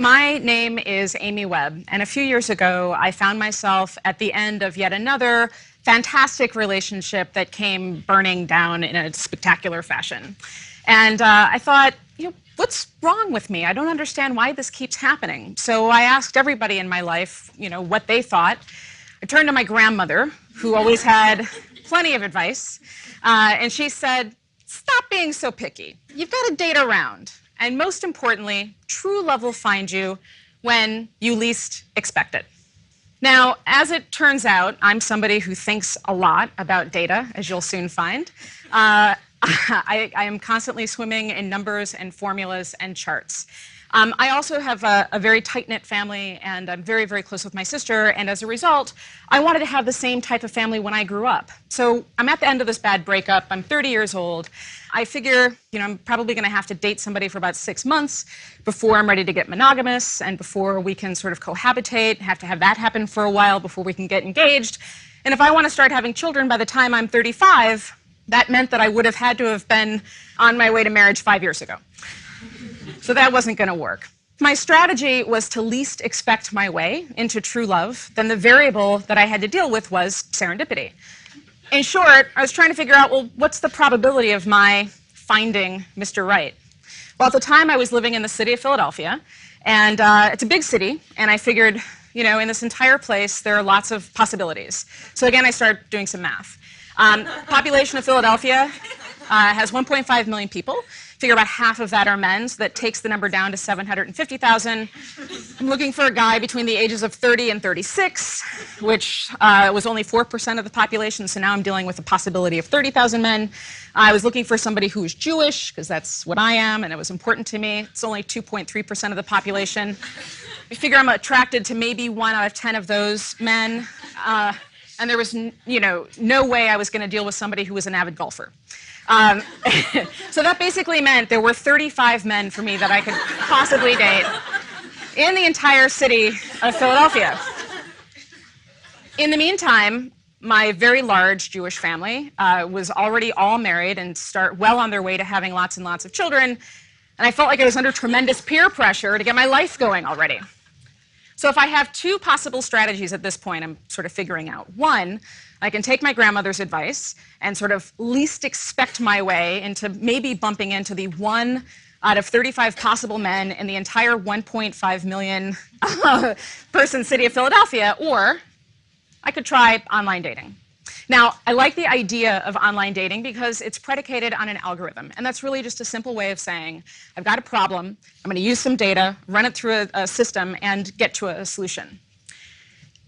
My name is AmyWebb, and a few years ago, I found myself at the end of yet another fantastic relationship that came burning down in a spectacular fashion. And I thought, what's wrong with me? I don't understand why this keeps happening. So I asked everybody in my life, what they thought. I turned to my grandmother, who always had plenty of advice, and she said, stop being so picky. You've got to date around. And most importantly, true love will find you when you least expect it. Now, as it turns out, I'm somebody who thinks a lot about data, as you'll soon find. I am constantly swimming in numbers and formulas and charts. I also have a very tight-knit family, and I'm very, very close with my sister, and as a result, I wanted to have the same type of family when I grew up. So I'm at the end of this bad breakup. I'm 30 years old. I figure, I'm probably going to have to date somebody for about 6 months before I'm ready to get monogamous and before we can sort of cohabitate, have to have that happen for a while before we can get engaged. And if I want to start having children by the time I'm 35, that meant that I would have had to have been on my way to marriage 5 years ago. So that wasn't going to work. My strategy was to least expect my way into true love. Then the variable that I had to deal with was serendipity. In short, I was trying to figure out, well, what's the probability of my finding Mr. Right? Well, at the time, I was living in the city of Philadelphia, and it's a big city, and I figured, in this entire place, there are lots of possibilities. So again, I started doing some math. Population of Philadelphia has 1.5 million people. Figure about half of that are men, so that takes the number down to 750,000. I'm looking for a guy between the ages of 30 and 36, which was only 4% of the population, so now I'm dealing with the possibility of 30,000 men. I was looking for somebody who was Jewish, because that's what I am, and it was important to me. It's only 2.3% of the population. I figure I'm attracted to maybe 1 out of 10 of those men, and there was no way I was going to deal with somebody who was an avid golfer. So that basically meant there were 35 men for me that I could possibly date in the entire city of Philadelphia. In the meantime, my very large Jewish family was already all married and well on their way to having lots and lots of children, and I felt like I was under tremendous peer pressure to get my life going already. So if I have 2 possible strategies at this point, I'm sort of figuring out. 1, I can take my grandmother's advice and sort of least expect my way into maybe bumping into the 1 out of 35 possible men in the entire 1.5 million person city of Philadelphia, or I could try online dating. Now, I like the idea of online dating because it's predicated on an algorithm, and that's really just a simple way of saying, I've got a problem, I'm going to use some data, run it through a system, and get to a solution.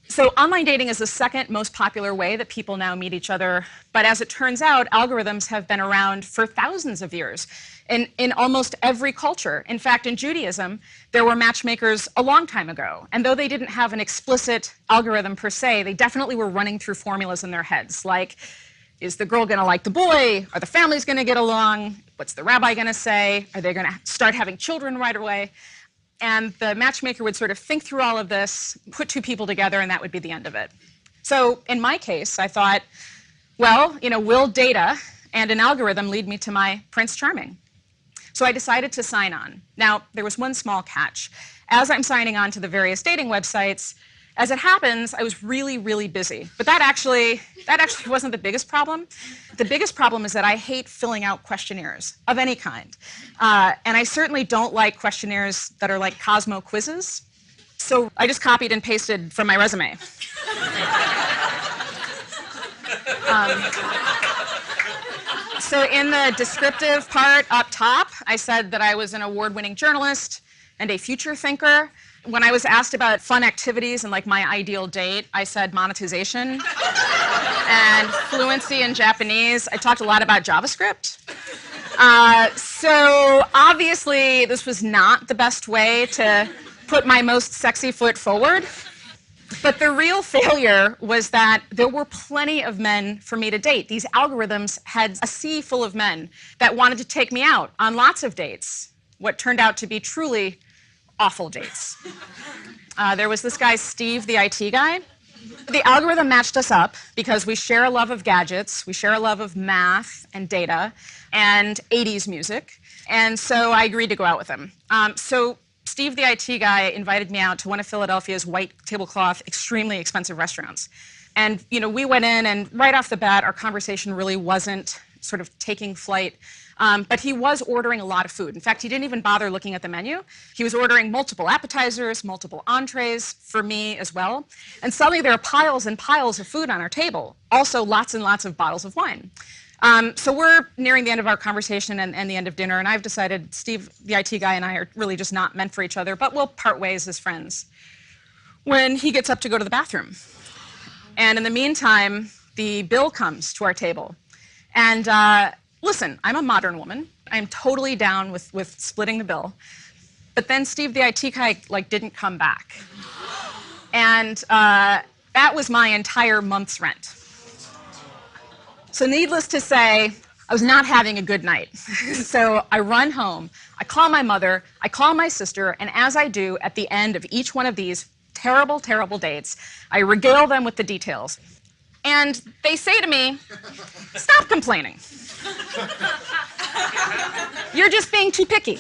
So online dating is the second most popular way that people now meet each other, but as it turns out, algorithms have been around for thousands of years in almost every culture. In fact, in Judaism, there were matchmakers a long time ago, and though they didn't have an explicit algorithm per se, they definitely were running through formulas in their heads, like, is the girl going to like the boy? Are the families going to get along? What's the rabbi going to say? Are they going to start having children right away? And the matchmaker would sort of think through all of this, put 2 people together, and that would be the end of it. So in my case, I thought, well, will data and an algorithm lead me to my Prince Charming? So I decided to sign on. Now, there was one small catch. As I'm signing on to the various dating websites, as it happens, I was really, really busy. But that actually wasn't the biggest problem. The biggest problem is that I hate filling out questionnaires of any kind. And I certainly don't like questionnaires that are like Cosmo quizzes. So I just copied and pasted from my resume. So in the descriptive part up top, I said that I was an award-winning journalist and a future thinker. When I was asked about fun activities and like my ideal date, I said monetization and fluency in Japanese. I talked a lot about JavaScript. So obviously, this was not the best way to put my most sexy foot forward. But the real failure was that there were plenty of men for me to date. These algorithms had a sea full of men that wanted to take me out on lots of dates, what turned out to be truly awful dates. There was this guy, Steve, the IT guy. The algorithm matched us up because we share a love of gadgets, we share a love of math and data, and 80s music. And so I agreed to go out with him. So Steve, the IT guy, invited me out to one of Philadelphia's white tablecloth, extremely expensive restaurants. And we went in, and right off the bat, our conversation really wasn't sort of taking flight. But he was ordering a lot of food. In fact, he didn't even bother looking at the menu. He was ordering multiple appetizers, multiple entrees for me as well. And suddenly there are piles and piles of food on our table, also lots and lots of bottles of wine. So we're nearing the end of our conversation and the end of dinner, and I've decided Steve, the IT guy, and I are really just not meant for each other, but we'll part ways as friends. When he gets up to go to the bathroom. And in the meantime, the bill comes to our table. And listen, I'm a modern woman. I'm totally down with splitting the bill. But then Steve, the IT guy, didn't come back. And that was my entire month's rent. So needless to say, I was not having a good night. So I run home, I call my mother, I call my sister, and as I do at the end of each one of these terrible, terrible dates, I regale them with the details. And they say to me, stop complaining. You're just being too picky.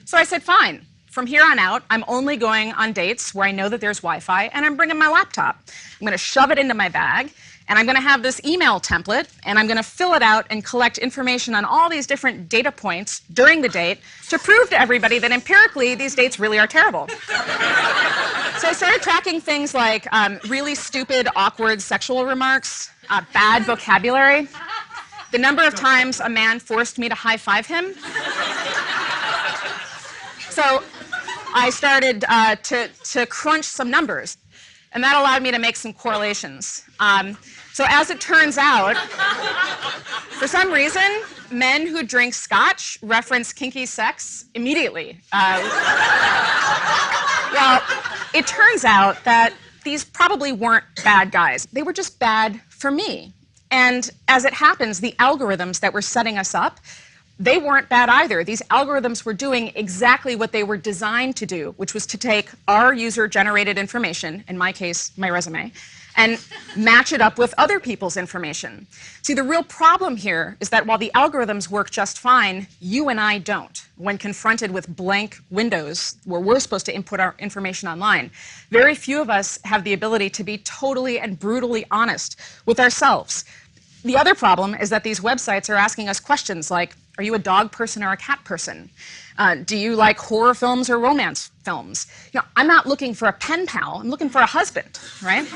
So I said, fine. From here on out, I'm only going on dates where I know that there's Wi-Fi, and I'm bringing my laptop. I'm going to shove it into my bag, and I'm going to have this email template, and I'm going to fill it out and collect information on all these different data points during the date to prove to everybody that empirically these dates really are terrible. So I started tracking things like really stupid, awkward sexual remarks, bad vocabulary, the number of times a man forced me to high-five him. So I started to crunch some numbers, and that allowed me to make some correlations. So as it turns out, for some reason, men who drink scotch reference kinky sex immediately. Well, it turns out that these probably weren't bad guys. They were just bad for me. And as it happens, the algorithms that were setting us up, they weren't bad either. These algorithms were doing exactly what they were designed to do, which was to take our user-generated information, in my case, my resume, and match it up with other people's information. See, the real problem here is that while the algorithms work just fine, you and I don't. When confronted with blank windows where we're supposed to input our information online, very few of us have the ability to be totally and brutally honest with ourselves. The other problem is that these websites are asking us questions like, are you a dog person or a cat person? Do you like horror films or romance films? I'm not looking for a pen pal, I'm looking for a husband, right?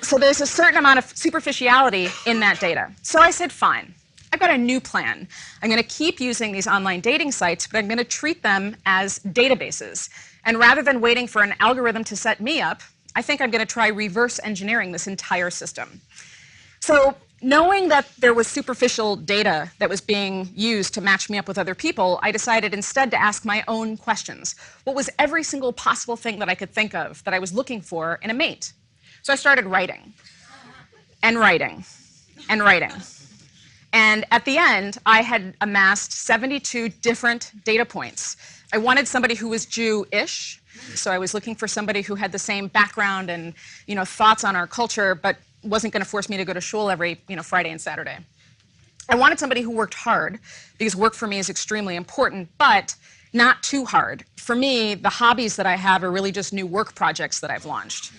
So there's a certain amount of superficiality in that data. So I said, fine, I've got a new plan. I'm going to keep using these online dating sites, but I'm going to treat them as databases. And rather than waiting for an algorithm to set me up, I think I'm going to try reverse engineering this entire system. So knowing that there was superficial data that was being used to match me up with other people, I decided instead to ask my own questions. What was every single possible thing that I could think of that I was looking for in a mate? So I started writing, and writing, and writing. And at the end, I had amassed 72 different data points. I wanted somebody who was Jew-ish, so I was looking for somebody who had the same background and thoughts on our culture, but wasn't going to force me to go to shul every Friday and Saturday. I wanted somebody who worked hard, because work for me is extremely important, but not too hard. For me, the hobbies that I have are really just new work projects that I've launched.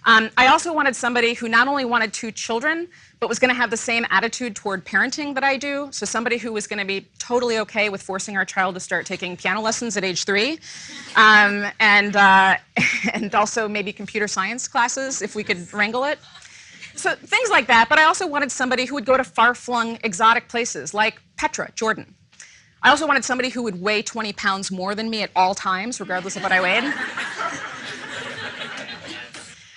I also wanted somebody who not only wanted 2 children, but was going to have the same attitude toward parenting that I do. So somebody who was going to be totally okay with forcing our child to start taking piano lessons at age 3, and also maybe computer science classes if we could wrangle it. So things like that, but I also wanted somebody who would go to far-flung exotic places like Petra, Jordan. I also wanted somebody who would weigh 20 pounds more than me at all times, regardless of what I weighed.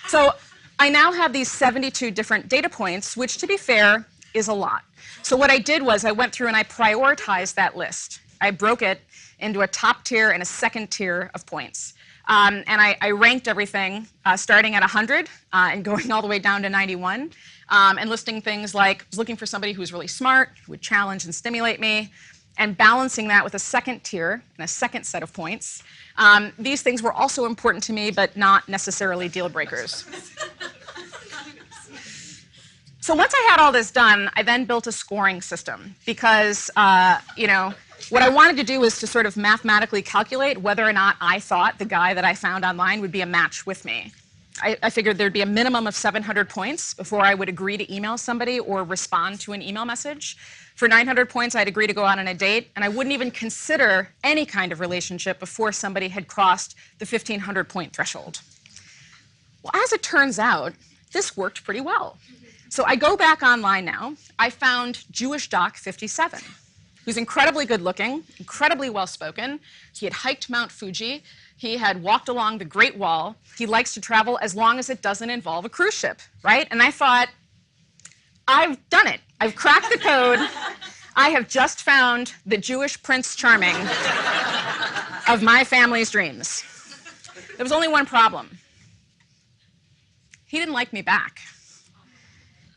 So I now have these 72 different data points, which, to be fair, is a lot. So what I did was I went through and I prioritized that list. I broke it into a top tier and a second tier of points. And I ranked everything starting at 100 and going all the way down to 91, and listing things like I was looking for somebody who was really smart, who would challenge and stimulate me, and balancing that with a second tier and a second set of points. These things were also important to me, but not necessarily deal breakers. So once I had all this done, I then built a scoring system because, what I wanted to do was to sort of mathematically calculate whether or not I thought the guy that I found online would be a match with me. I figured there'd be a minimum of 700 points before I would agree to email somebody or respond to an email message. For 900 points, I'd agree to go out on a date, and I wouldn't even consider any kind of relationship before somebody had crossed the 1,500-point threshold. Well, as it turns out, this worked pretty well. So I go back online now. I found Jewish Doc 57, who's incredibly good-looking, incredibly well-spoken. He had hiked Mount Fuji. He had walked along the Great Wall. He likes to travel as long as it doesn't involve a cruise ship, right? And I thought, I've done it. I've cracked the code. I have just found the Jewish Prince Charming of my family's dreams. There was only one problem. He didn't like me back.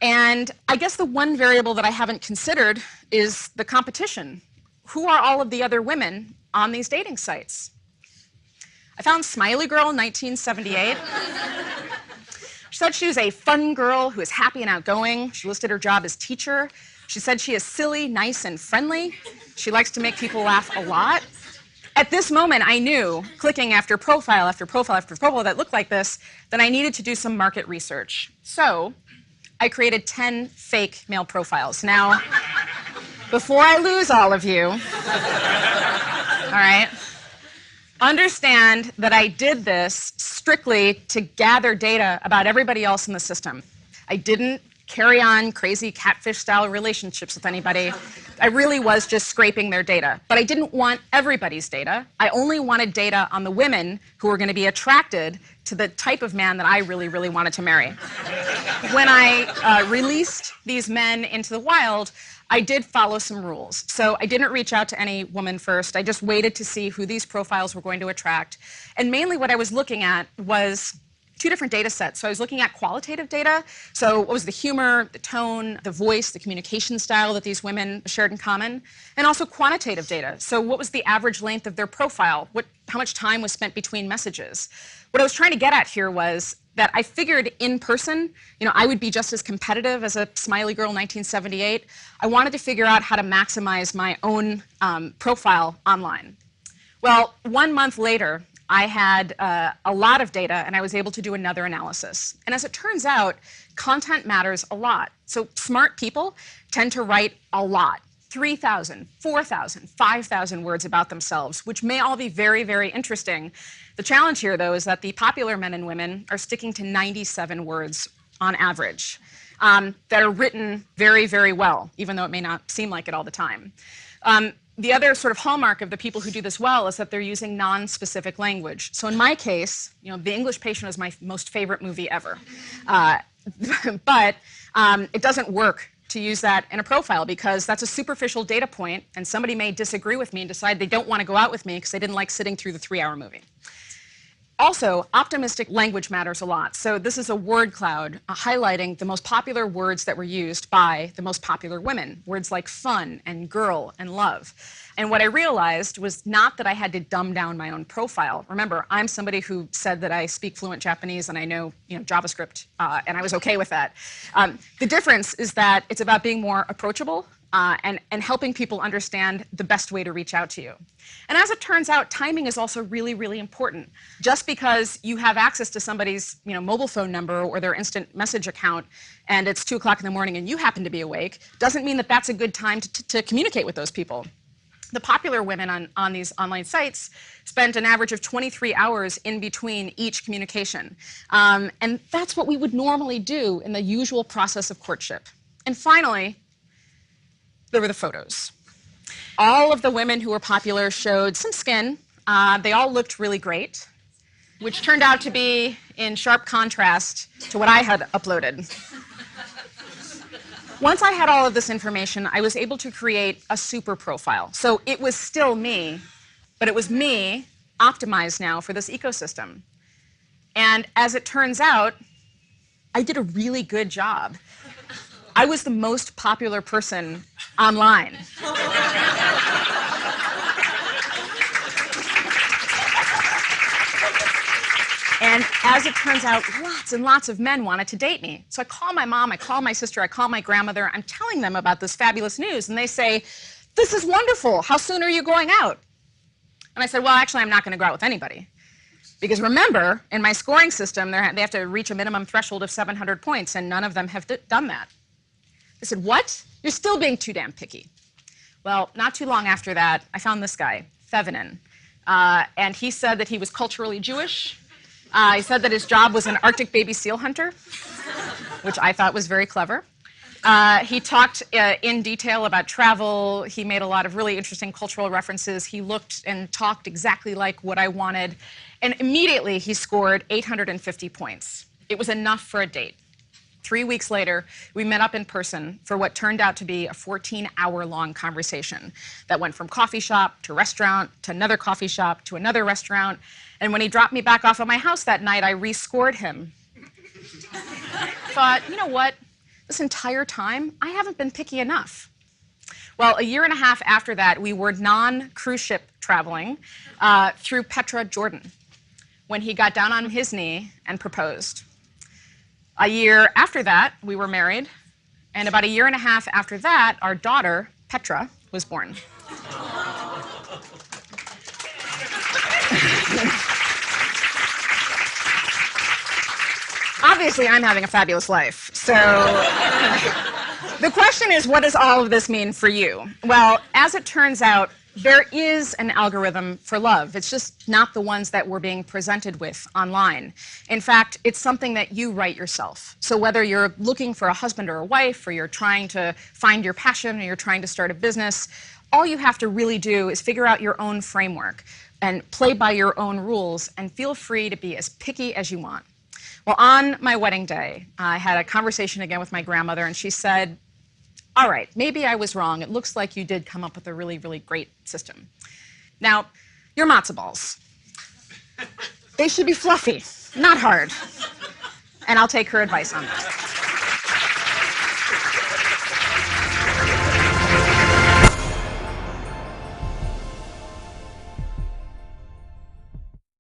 And I guess the one variable that I haven't considered is the competition. Who are all of the other women on these dating sites? I found Smiley Girl in 1978. She said she was a fun girl who is happy and outgoing. She listed her job as teacher. She said she is silly, nice, and friendly. She likes to make people laugh a lot. At this moment, I knew, clicking after profile after profile after profile that looked like this, that I needed to do some market research. So I created 10 fake male profiles. Now, before I lose all of you, all right, understand that I did this strictly to gather data about everybody else in the system. I didn't carry on crazy catfish-style relationships with anybody. I really was just scraping their data. But I didn't want everybody's data. I only wanted data on the women who were going to be attracted to the type of man that I really, really wanted to marry. When I released these men into the wild, I did follow some rules. So I didn't reach out to any woman first. I just waited to see who these profiles were going to attract. And mainly what I was looking at was two different data sets. So I was looking at qualitative data. So what was the humor, the tone, the voice, the communication style that these women shared in common, and also quantitative data. So what was the average length of their profile? How much time was spent between messages? What I was trying to get at here was that I figured in person, I would be just as competitive as a Smiley Girl 1978. I wanted to figure out how to maximize my own profile online. Well, 1 month later, I had a lot of data, and I was able to do another analysis. And as it turns out, content matters a lot. So smart people tend to write a lot. 3,000, 4,000, 5,000 words about themselves, which may all be very, very interesting. The challenge here, though, is that the popular men and women are sticking to 97 words on average that are written very, very well, even though it may not seem like it all the time. The other sort of hallmark of the people who do this well is that they're using non-specific language. So in my case, The English Patient is my most favorite movie ever. But it doesn't work to use that in a profile because that's a superficial data point, and somebody may disagree with me and decide they don't want to go out with me because they didn't like sitting through the 3-hour movie. Also, optimistic language matters a lot. So this is a word cloud highlighting the most popular words that were used by the most popular women, words like fun and girl and love. And what I realized was not that I had to dumb down my own profile. Remember, I'm somebody who said that I speak fluent Japanese and I know, JavaScript, and I was okay with that. The difference is that it's about being more approachable and helping people understand the best way to reach out to you. And as it turns out, timing is also really, really important. Just because you have access to somebody's mobile phone number or their instant message account and it's 2 o'clock in the morning and you happen to be awake, doesn't mean that that's a good time to communicate with those people. The popular women on these online sites spent an average of 23 hours in between each communication. And that's what we would normally do in the usual process of courtship. And finally, there were the photos. All of the women who were popular showed some skin. They all looked really great, which turned out to be in sharp contrast to what I had uploaded. Once I had all of this information, I was able to create a super profile. So it was still me, but it was me optimized now for this ecosystem. And as it turns out, I did a really good job. I was the most popular person online. And as it turns out, lots and lots of men wanted to date me. So I call my mom, I call my sister, I call my grandmother. I'm telling them about this fabulous news. And they say, this is wonderful. How soon are you going out? And I said, well, actually, I'm not going to go out with anybody. Because remember, in my scoring system, they have to reach a minimum threshold of 700 points, and none of them have done that. They said, what? You're still being too damn picky. Well, not too long after that, I found this guy, Thevenin. And he said that he was culturally Jewish. He said that his job was an Arctic baby seal hunter, which I thought was very clever. He talked in detail about travel. He made a lot of really interesting cultural references. He looked and talked exactly like what I wanted. And immediately he scored 850 points. It was enough for a date. 3 weeks later, we met up in person for what turned out to be a 14-hour-long conversation that went from coffee shop to restaurant to another coffee shop to another restaurant. And when he dropped me back off at my house that night, I rescored him. Thought, you know what? This entire time, I haven't been picky enough. Well, a year and a half after that, we were non-cruise ship traveling through Petra, Jordan, when he got down on his knee and proposed. A year after that, we were married, and about a year and a half after that, our daughter, Petra, was born. Obviously, I'm having a fabulous life. So the question is, what does all of this mean for you? Well, as it turns out, there is an algorithm for love. It's just not the ones that we're being presented with online. In fact, it's something that you write yourself. So whether you're looking for a husband or a wife, or you're trying to find your passion, or you're trying to start a business, all you have to really do is figure out your own framework and play by your own rules, and feel free to be as picky as you want. Well, on my wedding day, I had a conversation again with my grandmother, and she said, all right, maybe I was wrong. It looks like you did come up with a really, really great system. Now, your matzo balls, they should be fluffy, not hard. And I'll take her advice on that.